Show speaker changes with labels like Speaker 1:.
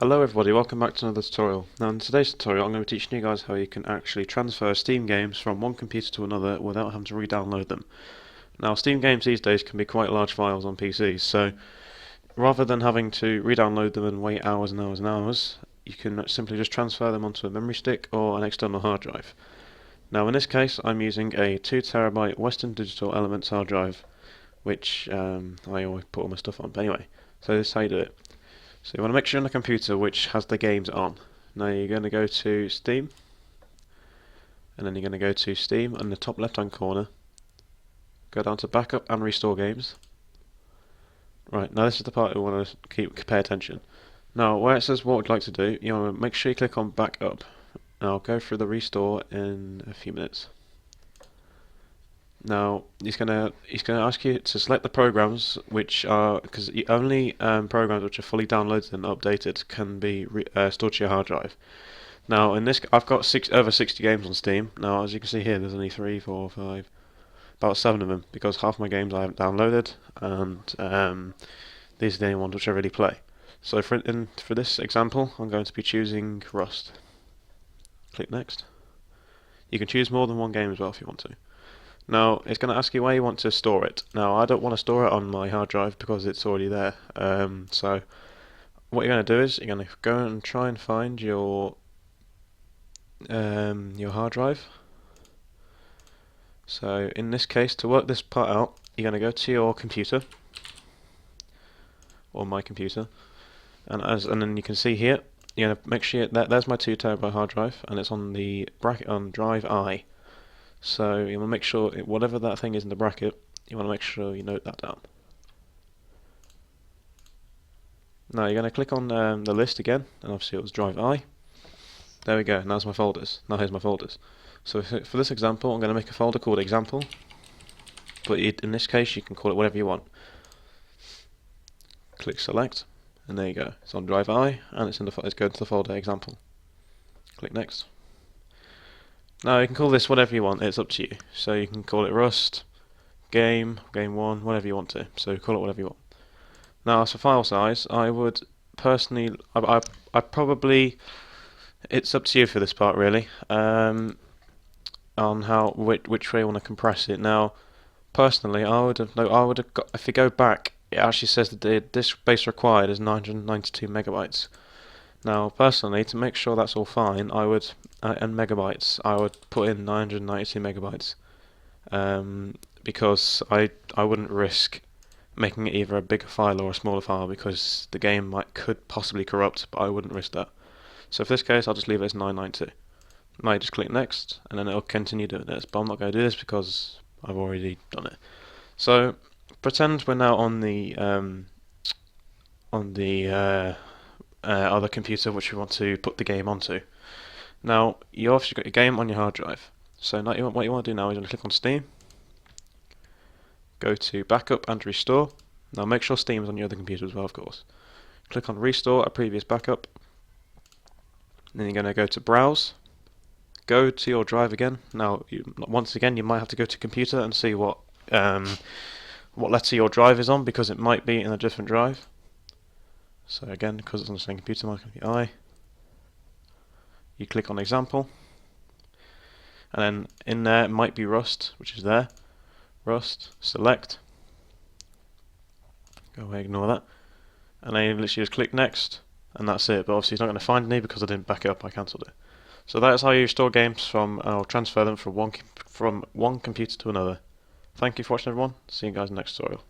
Speaker 1: Hello everybody, welcome back to another tutorial. Now in today's tutorial I'm going to be teaching you guys how you can actually transfer Steam games from one computer to another without having to re-download them. Now Steam games these days can be quite large files on PCs, so rather than having to re-download them and wait hours and hours and hours, you can simply just transfer them onto a memory stick or an external hard drive. Now in this case I'm using a 2TB Western Digital Elements hard drive, which I always put all my stuff on. But anyway, so this is how you do it. So you want to make sure you're on a computer which has the games on. Now you're going to go to Steam, and then you're going to go to Steam in the top left hand corner, go down to Backup and Restore Games. Right, now this is the part you want to pay attention. Now where it says what would you like to do, you want to make sure you click on Backup. And I'll go through the restore in a few minutes. Now he's gonna ask you to select the programs which are, because only programs which are fully downloaded and updated can be stored to your hard drive. Now in this, I've got over 60 games on Steam. Now as you can see here, there's only 3, 4, 5, about 7 of them, because half my games I haven't downloaded, and these are the only ones which I really play. So for this example, I'm going to be choosing Rust. Click next. You can choose more than one game as well if you want to. Now it's going to ask you where you want to store it. Now I don't want to store it on my hard drive because it's already there. So what you're going to do is you're going to go and try and find your hard drive. So in this case, to work this part out, you're going to go to your computer or my computer, and then you can see here, you're going to make sure there's my 2TB hard drive, and it's on the bracket on drive I. So you want to make sure, whatever that thing is in the bracket, you want to make sure you note that down. Now you're going to click on the list again, and obviously it was drive I. There we go, now there's my folders. Now here's my folders. So for this example, I'm going to make a folder called example, but in this case you can call it whatever you want. Click select, and there you go. It's on drive I, and it's going to the folder example. Click next. Now you can call this whatever you want, it's up to you. So you can call it Rust, Game 1, whatever you want to. So call it whatever you want. Now as for file size, I would personally, I probably, it's up to you for this part really, on which way you want to compress it. Now personally, I would have got, if you go back, it actually says that the disk space required is 992 megabytes. Now personally, to make sure that's all fine, I would, and megabytes, I would put in 992 megabytes, because I wouldn't risk making it either a bigger file or a smaller file, because the game could possibly corrupt, but I wouldn't risk that. So for this case, I'll just leave it as 992. Now you just click next, and then it'll continue doing this, but I'm not going to do this because I've already done it. So pretend we're now on the other computer which we want to put the game onto. Now you obviously got your game on your hard drive. So now what you want to do now is you want to click on Steam, go to Backup and Restore. Now make sure Steam is on your other computer as well, of course. Click on Restore a previous backup. Then you're going to go to Browse. Go to your drive again. Now once again you might have to go to computer and see what letter your drive is on, because it might be in a different drive. So again, because it's on the same computer, mine can be I. You click on example, and then in there it might be Rust, which is there. Rust, select. Go away, ignore that. And then you literally just click next, and that's it. But obviously it's not going to find any because I didn't back it up, I cancelled it. So that's how you store games or transfer them from one computer to another. Thank you for watching everyone, see you guys in the next tutorial.